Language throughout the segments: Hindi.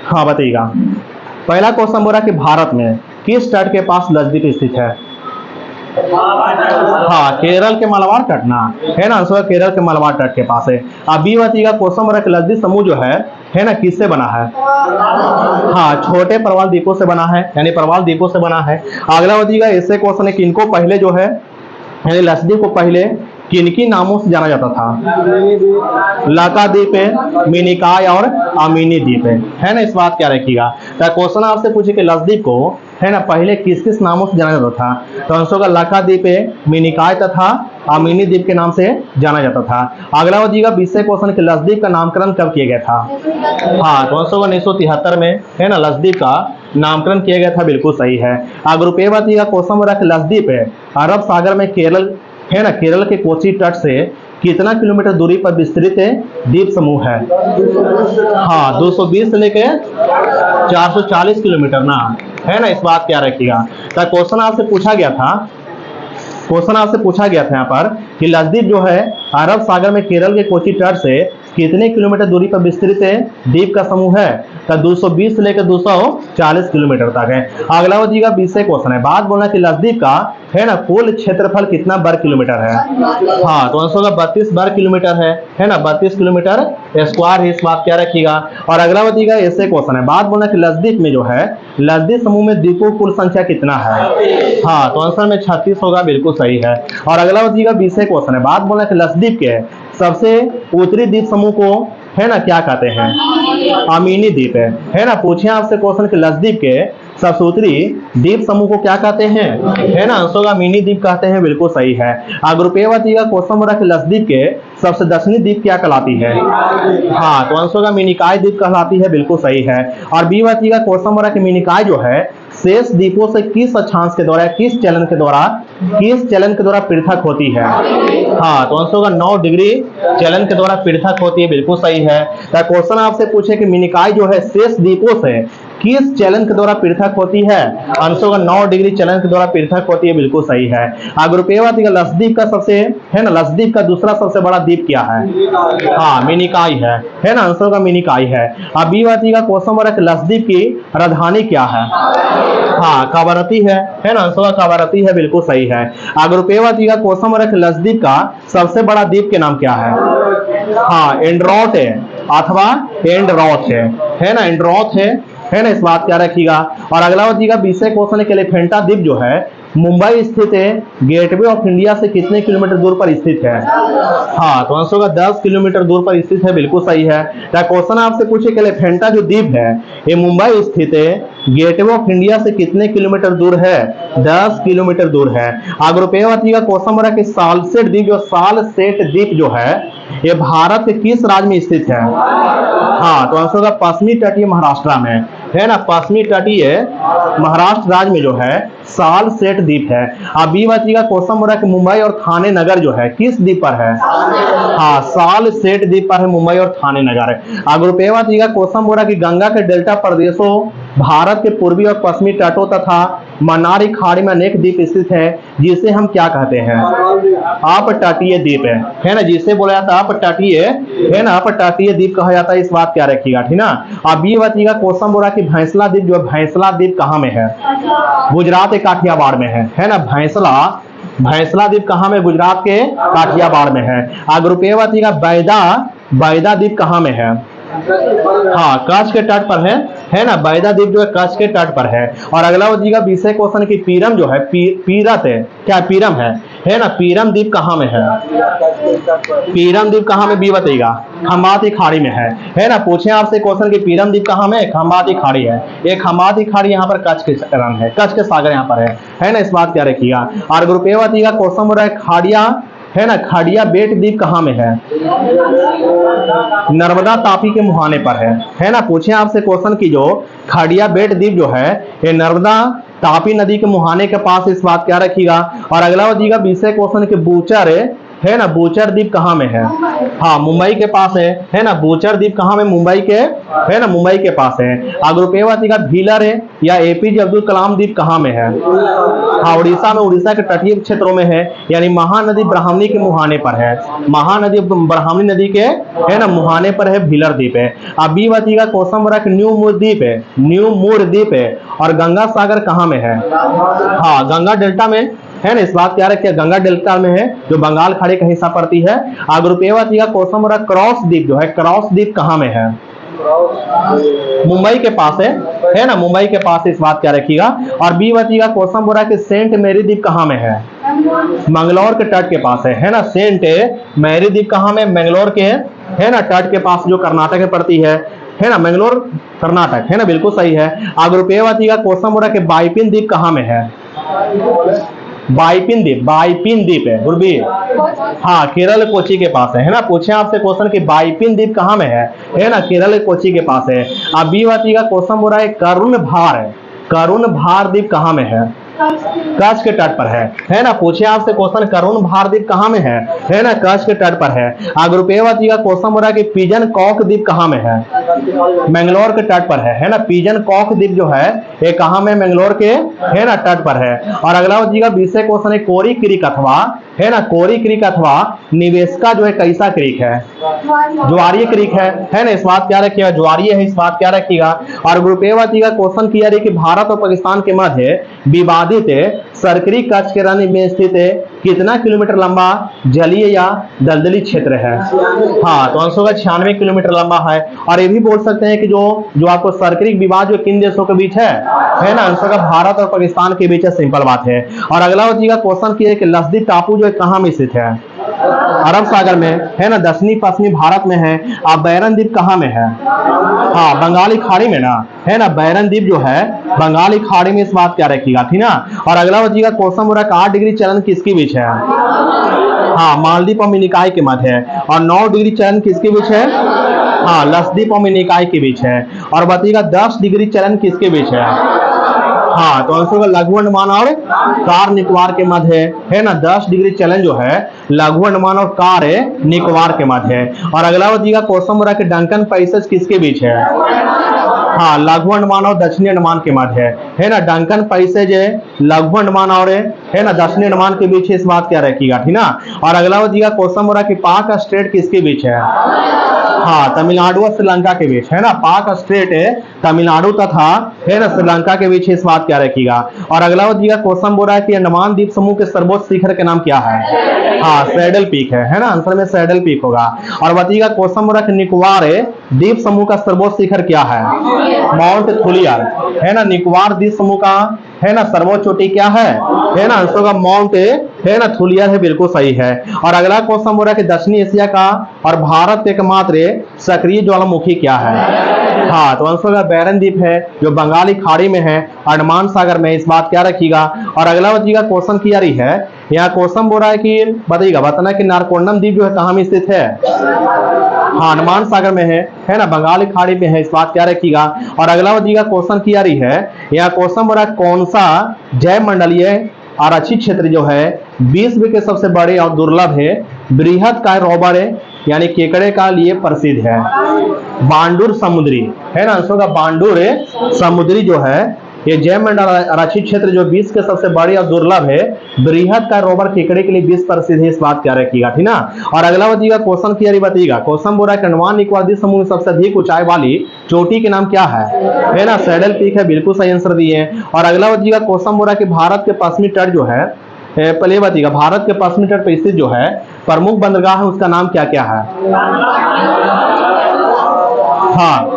हाँ बताइएगा। पहला क्वेश्चन बोल रहा है कि भारत में किस तट के पास लक्षद्वीप स्थित है? हाँ, केरल के मलबार तट ना, है ना, आंसर केरल के मलबार तट के पास है। अब बी बताइएगा, क्वेश्चन बोल रहा है कि लक्षद्वीप समूह जो है ना, किससे बना है? हाँ, छोटे प्रवाल द्वीपों से बना है, यानी प्रवाल द्वीपों से बना है। अगला बताइएगा, ऐसे क्वेश्चन है कि इनको पहले जो है, यानी लक्षद्वीप को पहले किनकी नामों से जाना जाता था? लाकाद्वीप है, मिनिकॉय और अमीनी द्वीप है ना, इस बात क्या रखिएगा। तो क्वेश्चन आपसे पूछे कि लक्षद्वीप को है ना पहले किस किस नामों से जाना जाता था? तो आंसर होगा लाकाद्वीप है, मिनिकॉय तथा अमीनी द्वीप के नाम से जाना जाता था। अगला हो जाएगा 20 क्वेश्चन कि लक्षद्वीप का नामकरण कब किया गया था? हाँ, तो आंसर होगा 1973 में, है ना, लक्षद्वीप का नामकरण किया गया था, बिल्कुल सही है। अगर रुपये बात का क्वेश्चन हो रहा है कि लक्षद्वीप है अरब सागर में केरल, है ना, केरल के कोची तट से कितना किलोमीटर दूरी पर विस्तृत है द्वीप समूह है? हाँ, 220 से लेके 440 किलोमीटर ना, है ना, इस बात क्या रखिएगा। तो क्वेश्चन आपसे पूछा गया था, यहाँ पर कि लक्षद्वीप जो है अरब सागर में केरल के कोची तट से कितने किलोमीटर दूरी पर विस्तृत है द्वीप का समूह है? तो 220 से लेकर 240 किलोमीटर तक है। अगला हो जाएगा 20 क्वेश्चन है, बात बोलना कि लक्षद्वीप का, है ना, कुल क्षेत्रफल कितना वर्ग किलोमीटर है? हाँ, तो आंसर होगा 32 वर्ग किलोमीटर है ना, 32 किलोमीटर स्क्वायर है, इस बात क्या रखिएगा। और अगला बताइएगा, ऐसे क्वेश्चन है, बात बोलना कि लक्षद्वीप में जो है, लक्षद्वीप समूह में द्वीपों की कुल संख्या कितना है? हाँ, तो आंसर में 36 होगा, बिल्कुल सही है। और अगला बताइएगा 20 क्वेश्चन है, बात बोलना कि लक्षद्वीप के सबसे उत्तरी द्वीप समूह को, है ना, क्या कहते हैं? अमीनी द्वीप है ना। पूछे आपसे क्वेश्चन कि लक्षद्वीप के सबसे उत्तरी द्वीप समूह को क्या कहते हैं? है ना, आंसर होगा मिनी द्वीप कहते हैं, बिल्कुल सही है। अगर रुपये बताइएगा, क्वेश्चन हो रहा है कि लक्षद्वीप के सबसे दक्षिणी द्वीप क्या कहलाती है? हाँ, तो आंसर होगा मिनिकॉय द्वीप कहलाती है, बिल्कुल सही है। और बी बताइएगा, क्वेश्चन हो रहा है कि मिनिकॉय जो है शेष द्वीपों से किस अक्षांश के द्वारा, किस चलन के द्वारा पृथक होती है? हाँ, तो आंसर होगा 9 डिग्री चलन के द्वारा पृथक होती है, बिल्कुल सही है। तो क्वेश्चन आपसे पूछे कि मिनिकॉय जो है शेष द्वीपों से किस चलन के द्वारा पृथक होती है? आंसर होगा 9 डिग्री चलन के द्वारा पृथक होती है, बिल्कुल सही है। अगर रुपये लक्षद्वीप का सबसे, है ना, लक्षद्वीप का दूसरा सबसे बड़ा द्वीप क्या है? हाँ, मिनिकॉय है ना, आंसर होगा मिनिकॉय है। अब बी बात का क्वेश्चन हो रहा है कि लक्षद्वीप की राजधानी क्या है? हाँ, कवरत्ती है ना, आंसर कवरत्ती है, बिल्कुल सही है। अगर रुपये का क्वेश्चन हो रहा है कि लक्षद्वीप का सबसे बड़ा द्वीप के नाम क्या है? हाँ, एंड्रोथ है अथवा एंडरॉथ है ना, एंड्रोथ है ना, इस बात क्या रखिएगा। और अगला बताइएगा 20 क्वेश्चन के एलिफेंटा द्वीप जो है मुंबई स्थित है, गेटवे ऑफ इंडिया से कितने किलोमीटर दूर पर स्थित है? हाँ, तो आंसर होगा 10 किलोमीटर दूर पर स्थित है, बिल्कुल सही है। क्वेश्चन आपसे पूछे कि एलिफेंटा जो द्वीप है ये मुंबई स्थित है, गेटवे ऑफ इंडिया से कितने किलोमीटर दूर है? 10 किलोमीटर दूर है। अगर रुपये बताइएगा, क्वेश्चन बोला कि सालसेट द्वीप जो है ये भारत के किस राज्य में स्थित है? हाँ, तो आंसर होगा पश्चिमी तटीय महाराष्ट्र में, है ना, पश्चिमी तटीय महाराष्ट्र राज्य में जो है सालसेट द्वीप है। अब बी बताइएगा, क्वेश्चन हो रहा है कि मुंबई और थाने नगर जो है किस द्वीप पर है? हाँ, सालसेट द्वीप पर है मुंबई और थाने नगर है। अगर रुपये बताइएगा, क्वेश्चन हो रहा है कि गंगा के डेल्टा प्रदेशों, भारत के पूर्वी और पश्चिमी तटों तथा मन्नारी खाड़ी में अनेक द्वीप स्थित है, जिसे हम क्या कहते हैं? अपतटीय द्वीप है ना, जिसे बोला जाता है अपतटीय, है ना, अपतटीय द्वीप कहा जाता है, इस बात क्या रखिएगा, ठीक ना। अब ये बताइएगा, क्वेश्चन बोला कि भैंसला द्वीप जो है, भैंसला द्वीप कहाँ में है? गुजरात के काठियावाड़ में है ना, भैंसला द्वीप कहाँ में? गुजरात के काठियावाड़ में है। अगर रुपये बताइएगा, बैदा द्वीप कहाँ में है? हाँ, कच्छ के तट पर है ना, बैदा द्वीप जो है कच्छ के तट पर है। और अगला हो जाएगा 20 क्वेश्चन की पीरम जो है, पीरत है क्या? पीरम है ना, पीरम द्वीप कहाँ में है? पीरम द्वीप कहाँ में? बी बताइएगा, खंबाती खाड़ी में है ना। पूछे आपसे क्वेश्चन की पीरम द्वीप कहाँ में? खंबाती खाड़ी है। एक खंबाती खाड़ी यहाँ पर कच्छ के रंग है, कच्छ के सागर यहाँ पर है ना, इस बात क्या रखिएगा। और ग्रुप ए बताइएगा, क्वेश्चन हो रहा है खाड़िया, है ना, खाड़िया बेट द्वीप कहाँ में है? नर्मदा तापी के मुहाने पर है ना। पूछे आपसे क्वेश्चन की जो खाड़िया बेट द्वीप जो है ये नर्मदा तापी नदी के मुहाने के पास, इस बात क्या रखिएगा। और अगला हो जाएगा 20 क्वेश्चन के बूचर है ना बूचर द्वीप कहाँ में है? हाँ मुंबई के पास है ना बूचर द्वीप कहाँ में? मुंबई के, है ना मुंबई के पास है। अग्रुपेवाती का भीलर है या एपीजे अब्दुल कलाम द्वीप कहाँ में है? हाँ उड़ीसा में, उड़ीसा के तटीय क्षेत्रों में है, यानी महानदी ब्राह्मणी के मुहाने पर है। महानदी ब्राह्मणी नदी के, है ना मुहाने पर है भीलर द्वीप है। अब बी बचेगा कोसमबरा के न्यू मूर द्वीप है, न्यू मूर द्वीप है। और गंगा सागर कहाँ में है? हाँ गंगा डेल्टा में, है ना इस बात क्या रखिए, गंगा डेल्टा में है जो बंगाल खाड़ी का हिस्सा पड़ती है। अग्रुपेवाती का कोसमबरा क्रॉस द्वीप जो है, क्रॉस द्वीप कहाँ में है? मुंबई के पास है ना मुंबई के पास, इस बात क्या रखिएगा। और बी बचेगा कोसमबरा के सेंट मैरी द्वीप कहाँ में है? मंगलौर के तट के पास है ना सेंट मैरी द्वीप कहाँ में? मंगलौर के, है ना तट के पास जो कर्नाटक में पड़ती है ना मंगलौर कर्नाटक, है ना बिल्कुल सही है। अग्रुपेवाती का कोसमबरा के बाइपिन द्वीप कहाँ में है? बाइपिन द्वीप है गुरबीर, हाँ केरल कोची के पास है ना। पूछे आपसे क्वेश्चन कि बाइपिन द्वीप कहाँ में है ना केरल कोची के पास है। अब बी बचेगा कोसमबरा एक करुण भार है, करुण भार द्वीप कहाँ में है? कच्छ के तट पर है ना। पूछे आपसे क्वेश्चन करुण भार द्वीप कहाँ में है ना कच्छ के तट पर है। अग्रुपेवाती का कोसमबरा के पिजन कॉक द्वीप कहाँ में है? मंगलौर के तट पर है ना। पिजन कॉक द्वीप जो है ये कहाँ में? मंगलौर के, है ना तट पर है। और अगला बचेगा विषय क्वेश्चन है कोरी क्रीक अथवा, है ना कोरी क्रीक अथवा निवेशका जो है कैसा क्रीक है? ज्वारीय क्रीक है ना इस बात क्या रखिएगा, ज्वारीय है इस बात क्या रखिएगा। और अग्रुपेवाती का क्वेश्चन किया कि भारत और पाकिस्तान के मध्य विवादित सरकरी कच्छ के रण में स्थित कितना किलोमीटर लंबा जलीय या दलदली क्षेत्र है? हाँ तो आंसर होगा 96 किलोमीटर लंबा है। और ये भी बोल सकते हैं कि जो आपको सरकरी विवाद जो किन देशों के बीच है ना आंसर का भारत और पाकिस्तान के बीच है, सिंपल बात है। और अगला बचेगा क्वेश्चन किया कि लक्षद्वीप टापू जो है कहाँ में स्थित है? अरब सागर में, है ना दक्षिणी पश्चिमी भारत में है। अब बैरन द्वीप कहाँ में है? हाँ बंगाली खाड़ी में ना, है ना बैरन द्वीप जो है बंगाली खाड़ी में, इस बात क्या रखिएगा ठीक ना। और अगला बचेगा कोसमबरा का 8 डिग्री चलन किसके बीच है? हाँ मालदीव और मिनिकॉय के मध्य है। और 9 डिग्री चलन किसके बीच है? हाँ लक्षद्वीप और मिनिकॉय के बीच है। और बचेगा 10 डिग्री चलन किसके बीच है? हाँ तो आंसर होगा लघु अंडमान और कार निकोबार के मध्य है ना 10 डिग्री चलन जो है लघु अंडमान और कार निकोबार के मध्य है। और अगला बचेगा कोसमबरा के डंकन पैसेज किसके बीच है? हाँ लघु अंडमान और दक्षिणी अंडमान के मध्य है ना डंकन पैसेज लघु अंडमान और है ना दक्षिणी अंडमान के बीच, इस बात क्या रखिएगा ठीक ना। और अगला बचेगा कोसमबरा की पाक स्ट्रेट किसके बीच है? हाँ तमिलनाडु और श्रीलंका के बीच, है ना पाक स्ट्रेट तमिलनाडु तथा है ना श्रीलंका के बीच, इस बात क्या रखिएगा। और अगला बचेगा कोसमबरा की अंडमान द्वीप समूह के सर्वोच्च शिखर का नाम क्या है? हाँ सैडल पीक है ना आंसर में सैडल पीक होगा। और बचेगा कोसमबरा के निकोबार द्वीप समूह का सर्वोच्च शिखर क्या है? माउंट थुलियर, है ना निकोबार द्वीप समूह का, है ना सर्वोच्च चोटी क्या है ना आंसर का माउंट है ना थुलियर है, बिल्कुल सही है। और अगला क्वेश्चन बोल रहा है कि दक्षिणी एशिया का और भारत के एकमात्र सक्रिय ज्वालामुखी क्या है? हाँ तो आंसर का बैरन द्वीप है जो बंगाली खाड़ी में है, अंडमान सागर में, इस बात क्या रखिएगा। और अगला बचेगा क्वेश्चन की जारी है, यहाँ क्वेश्चन बोल रहा है कि बताइएगा बताना कि नारकोंडम द्वीप जो है कहाँ में स्थित है? हाँ अंडमान सागर में है ना बंगाली खाड़ी में है, इस बात क्या रखिएगा। और अगला बचेगा क्वेश्चन की जारी है, यहाँ क्वेश्चन बोल रहा है कौन सा जैव मंडलीय आरक्षित क्षेत्र जो है विश्व के सबसे बड़े और दुर्लभ है बृहद काय रोबर यानी केकड़े का लिए प्रसिद्ध है? बांडुर समुद्री, है ना आंसर का बांडुर समुद्री जो है ये जैव मंडल आरक्षित क्षेत्र जो विश्व के सबसे बड़ी और दुर्लभ है बृहद का रोबर केकड़े के लिए विश्व प्रसिद्ध है, इस बात क्या रखिएगा ठीक ना। और अगला बचेगा क्वेश्चन की बताइएगा, क्वेश्चन बोल रहा है अंडमान निकोबार द्वीप समूह में सबसे अधिक ऊंचाई वाली चोटी के नाम क्या है ना सैडल पीक है, बिल्कुल सही आंसर दिए। और अगला बचेगा क्वेश्चन बोल रहा है कि भारत के पश्चिमी तट जो है पहले बताइएगा भारत के पश्चिमी तट पर स्थित जो है प्रमुख बंदरगाह है उसका नाम क्या क्या है? हाँ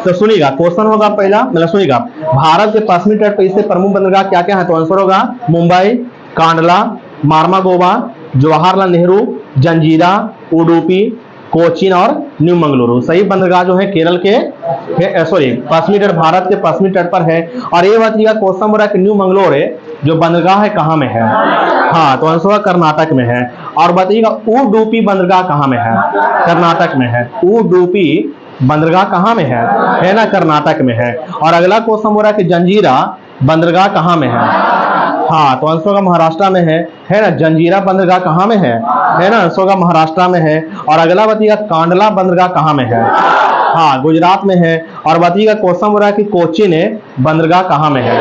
तो सुनिएगा क्वेश्चन होगा पहला मतलब सुनिएगा भारत के पश्चिमी तट पर स्थित प्रमुख बंदरगाह क्या क्या है? तो आंसर होगा मुंबई, कांडला, मार्मागोवा, जवाहरलाल नेहरू, जंजीरा, उडुपी, कोचीन और न्यू मंगलुरु। सही बंदरगाह जो है केरल के पश्चिमी तट भारत के पश्चिमी तट पर है। और ये बताइएगा क्वेश्चन बोला कि न्यू मंगलोर जो बंदरगाह है कहाँ में है? हाँ तो आंसर कर्नाटक में है। और बताइएगा उडुपी बंदरगाह कहाँ में है? कर्नाटक में है। उडुपी बंदरगाह कहाँ में है ना कर्नाटक में है। और अगला क्वेश्चन बोल रहा है कि जंजीरा बंदरगाह कहाँ में है? हाँ, तो आंसर होगा महाराष्ट्र में है ना। जंजीरा बंदरगाह कहाँ में है ना, आंसर होगा महाराष्ट्र में है। और अगला बताइएगा कांडला बंदरगाह कहाँ में है, हाँ गुजरात में है। और बताइएगा क्वेश्चन बोल रहा है कि कोचीन बंदरगाह कहाँ में है,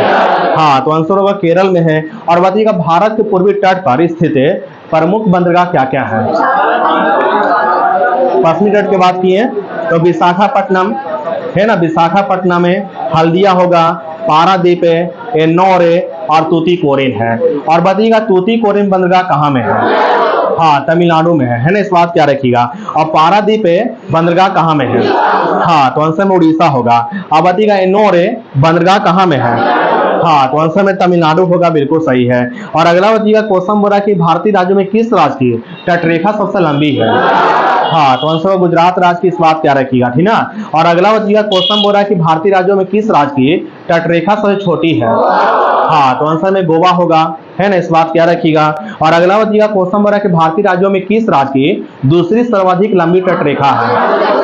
हाँ तो आंसर होगा केरल में है। और बताइएगा भारत के पूर्वी तट पर स्थित प्रमुख बंदरगाह क्या क्या है। पश्चिमी तट की बात की है तो विशाखापट्टनम है ना, विशाखापट्टनम में हल्दिया होगा, पारादीप है, एन्नौर है और तूतीकोरिन है। और बताइएगा तूतीकोरिन बंदरगाह कहाँ में है, हाँ तमिलनाडु में है ना, इस बात क्या रखिएगा। और पारादीप बंदरगाह कहाँ में है, हाँ तो आंसर में उड़ीसा होगा। अब बताइएगा एन्नौर बंदरगाह कहाँ में है, हाँ तो आंसर में तमिलनाडु होगा, बिल्कुल सही है। और अगला बताइएगा क्वेश्चन बोला कि भारतीय राज्यों में किस राज्य की तटरेखा सबसे लंबी है, हाँ तो आंसर गुजरात राज्य की, इस बात क्या रखिएगा, ठीक ना। और अगला बताइएगा क्वेश्चन बोल रहा है कि भारतीय राज्यों में किस राज्य की तटरेखा सबसे छोटी है, हाँ तो आंसर में गोवा होगा, है ना, इस बात क्या रखिएगा। और अगला बताइएगा क्वेश्चन बोल रहा है कि भारतीय राज्यों में किस राज्य की दूसरी सर्वाधिक लंबी तटरेखा है,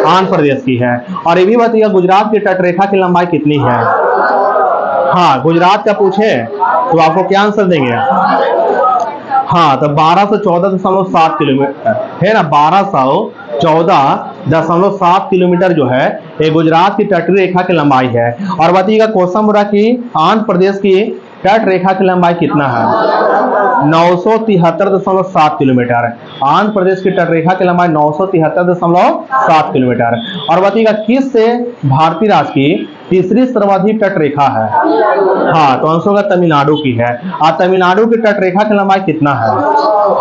आंध्र प्रदेश की है। और ये भी बताइएगा गुजरात की तटरेखा की लंबाई कितनी है, हाँ गुजरात का पूछे तो आपको क्या आंसर देंगे, हाँ तो 1214.7 किलोमीटर है ना, 1214.7 किलोमीटर जो है ये गुजरात की तटीय रेखा की लंबाई है। और बताइएगा क्वेश्चन बोला कि आंध्र प्रदेश की तट रेखा की लंबाई कितना है, 973.7 किलोमीटर। आंध्र प्रदेश की तट रेखा की लंबाई 973.7 किलोमीटर। और बताइएगा किस से भारतीय राज्य की तीसरी सर्वाधिक तट रेखा है, हाँ तो आंसर होगा तमिलनाडु की है। और तमिलनाडु की तट रेखा की लंबाई कितना है,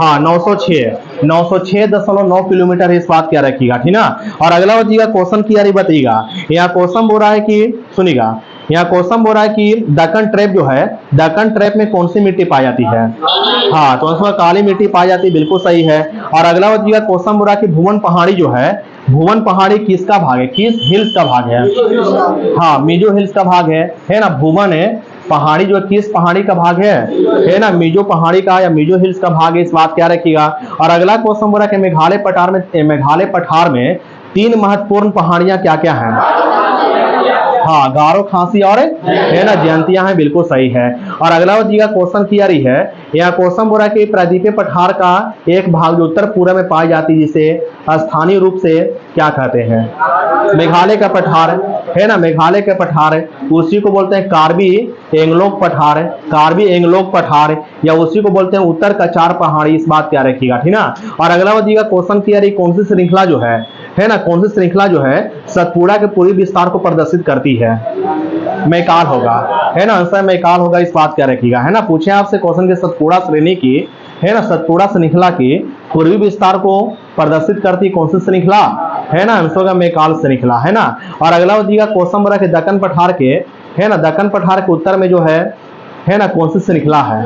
हाँ 906.9 किलोमीटर, इस बात क्या रखिएगा, ठीक ना। और अगला बताइएगा क्वेश्चन की यारी बताइएगा, यहाँ क्वेश्चन बोल रहा है कि सुनिएगा, यहाँ क्वेश्चन बोल रहा है कि दक्कन ट्रैप जो है, दक्कन ट्रैप में कौन सी मिट्टी पाई जाती है, हाँ तो आंसर काली मिट्टी पाई जाती है, बिल्कुल सही है। और अगला बताइएगा क्वेश्चन बोल रहा है कि भुवन पहाड़ी जो है, भुवन पहाड़ी किसका भाग है, किस हिल्स का भाग है, हाँ मिजो हिल्स का भाग है ना। भुवन पहाड़ी जो किस पहाड़ी का भाग है ना, मिजो पहाड़ी का या मिजो हिल्स का भाग है, इस बात क्या रखिएगा। और अगला क्वेश्चन बोला कि मेघालय पठार में 3 महत्वपूर्ण पहाड़ियां क्या क्या हैं, हाँ गारो, खासी और है ना जयंतियां हैं, बिल्कुल सही है। और अगला बताइएगा क्वेश्चन की यारी है, यहाँ क्वेश्चन बोला कि प्रायद्वीपीय पठार का एक भाग जो उत्तर पूर्व में पाई जाती है जिसे स्थानीय रूप से क्या कहते हैं, मेघालय का पठार है ना, मेघालय के पठार उसी को बोलते हैं कार्बी एंगलोक पठार, कार्बी एंगलोक पठार, या उसी को बोलते हैं उत्तर कचार पहाड़ी, इस बात क्या रखिएगा, ठीक ना। और अगला बताइएगा क्वेश्चन की यारी कौन सी श्रृंखला जो है ना, कौन सी श्रृंखला जो है सतपुड़ा के पूर्वी विस्तार को प्रदर्शित करती है, मैकाल होगा, है ना, आंसर मैकाल होगा, इस बात क्या रखिएगा, है ना। पूछे आपसे क्वेश्चन के सतपुड़ा श्रेणी की है ना, सतपुड़ा श्रृंखला की पूर्वी विस्तार को प्रदर्शित करती कौन सी श्रृंखला है ना, आंसर होगा मैकाल श्रृंखला, है ना। और अगला बताइएगा क्वेश्चन बोला कि दक्कन पठार के है ना, दक्कन पठार के उत्तर में जो है ना कौन सी श्रृंखला है,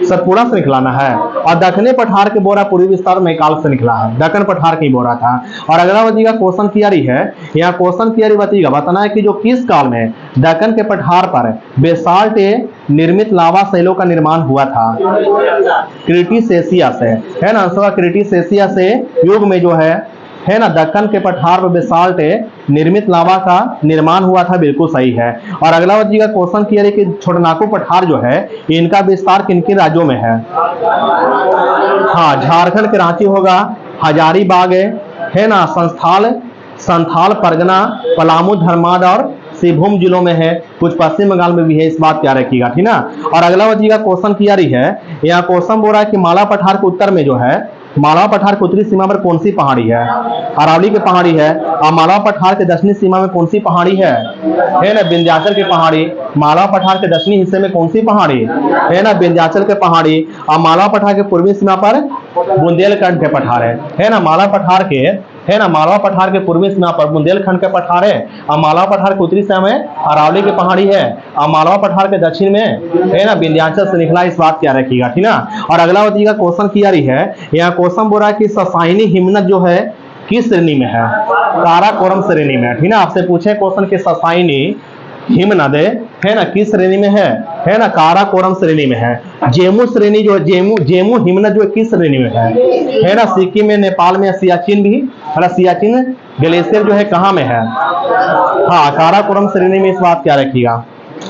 सतपुड़ा श्रृंखला ना है। और दक्षिणी पठार के बोरा पूर्वी विस्तार मैकाल श्रृंखला है, दक्कन पठार की बोरा था। और अगला बताइएगा क्वेश्चन की यारी है, यहाँ क्वेश्चन की यारी बताइएगा, बताना है कि जो किस काल में दक्कन के पठार पर बेसाल्ट निर्मित लावा शैलों का निर्माण हुआ था, क्रिटिसेशिया से, है ना, आंसर क्रिटिसेशिया से युग में जो है ना दक्कन के पठार पर बेसाल्ट निर्मित लावा का निर्माण हुआ था, बिल्कुल सही है। और अगला बताइएगा क्वेश्चन की यारी कि छोटनागपुर पठार जो है इनका विस्तार किन किन राज्यों में है, हाँ झारखंड के रांची होगा, हजारीबाग है ना, संथाल परगना, पलामू, धर्माद और सिंहभूम जिलों में है, कुछ पश्चिम बंगाल में भी है, इस बात क्या रखिएगा, ठीक ना। और अगला बताइएगा क्वेश्चन की यारी है, यहाँ क्वेश्चन बोल रहा है कि माला पठार के उत्तर में जो है, मालवा पठार की उत्तरी सीमा पर कौन सी पहाड़ी है, अरावली की पहाड़ी है। और मालवा पठार के दक्षिणी सीमा में कौन सी पहाड़ी है ना, विंध्याचल की पहाड़ी। मालवा पठार के दक्षिणी हिस्से में कौन सी पहाड़ी है ना, विंध्याचल के पहाड़ी। और मालवा पठार के पूर्वी सीमा पर बुंदेलखंड के पठार है ना, मालवा पठार के है ना, मालवा पठार के पूर्वी सीमा पर बुंदेलखंड के पठार है। और मालवा पठार के उत्तरी सीमा में अरावली की पहाड़ी है। और मालवा पठार के दक्षिण में है ना विंध्याचल श्रृंखला, इस बात क्या रखिएगा, ठीक ना। और अगला बताइएगा क्वेश्चन की यारी है, यहाँ क्वेश्चन बोल रहा है कि ससाइनी हिमनद जो है किस श्रेणी में है, काराकोरम श्रेणी में, ठीक ना। आपसे पूछे क्वेश्चन के ससाइनी हिमनद है ना किस श्रेणी में है ना, काराकोरम श्रेणी में है। जेमू श्रेणी जो है, जेमू हिमनद जो है किस श्रेणी में है ना, सिक्किम में, नेपाल में, सियाचिन भी है, सियाचिन ग्लेशियर जो है कहाँ में है, हाँ काराकोरम श्रेणी में, इस बात क्या रखिएगा।